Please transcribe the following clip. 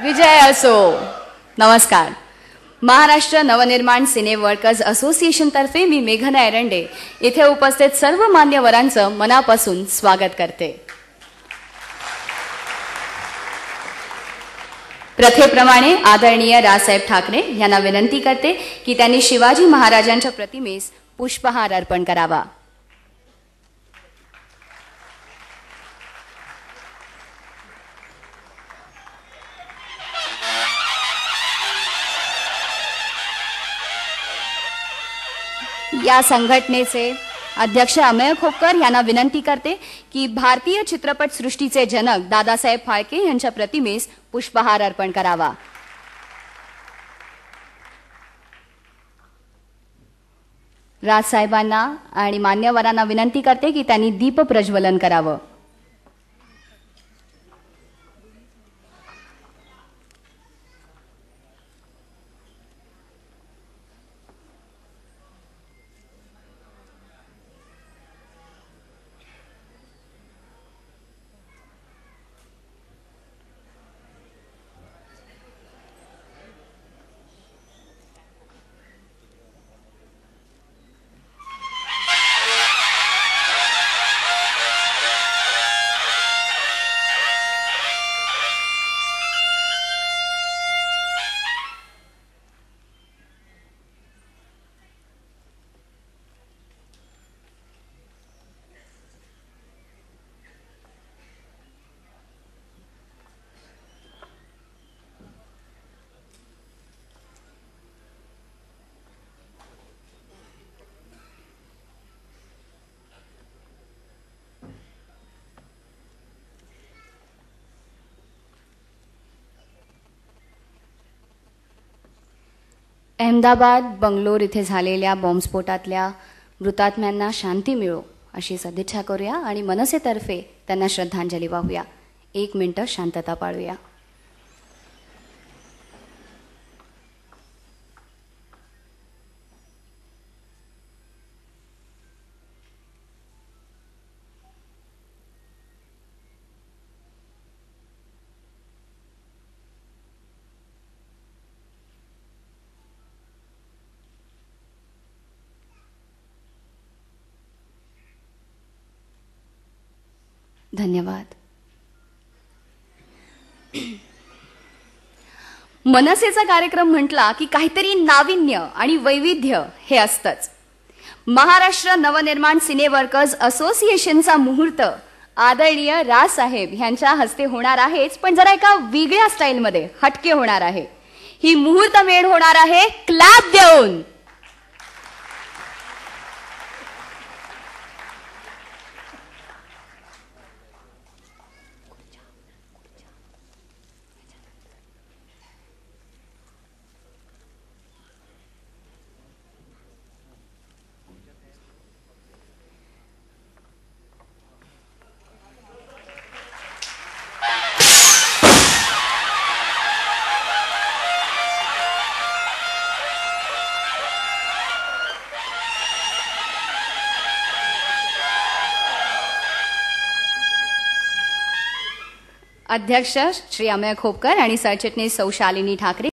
विजय असो. नमस्कार. महाराष्ट्र नवनिर्माण सिने workers association तर्फे मी मेघना एरंडे इथे उपस्थित सर्व मान्यवरांचं मनापासून स्वागत करते. प्रथेप्रमाणे आदरणीय राजसाहेब ठाकरे यांना विनंती करते की त्यांनी शिवाजी महाराजांच्या प्रतिमेस पुष्पहार अर्पण करावा. या संघटनेचे अध्यक्ष अमेय खोपकर यांना विनंती करते की भारतीय चित्रपट सृष्टीचे जनक दादासाहेब फाळके यांच्या प्रतिमेस पुष्पहार अर्पण करावा. राजसाहेबांना आणि मान्यवरांना विनंती करते की त्यांनी दीप प्रज्वलन करावं. अहमदाबाद बंगलोर इथे झालेल्या बॉम्बस्फोटातल्या मृतात्म्यांना शांती मिळो अशी सदिच्छा करूया आणि मनसेतर्फे त्यांना श्रद्धांजली वाहूया. 1 मिनिट शांतता पाळूया. धन्यवाद. मनसेचा कार्यक्रम म्हटला की काहीतरी नाविन्य आणि वैविध्य हे असतंच. महाराष्ट्र नवनिर्माण सिने वर्कर्स असोसिएशनचा मुहूर्त आदरणीय राजसाहेब यांच्या हस्ते होणार आहेच, पण जरा एका वेगळ्या स्टाईलमध्ये हटके होणार आहे. ही मुहूर्त मेढ होणार आहे क्लॅप देऊन. अध्यक्ष श्री अमेय खोपकर आणि सरचिटणीस सौ शालिनी ठाकरे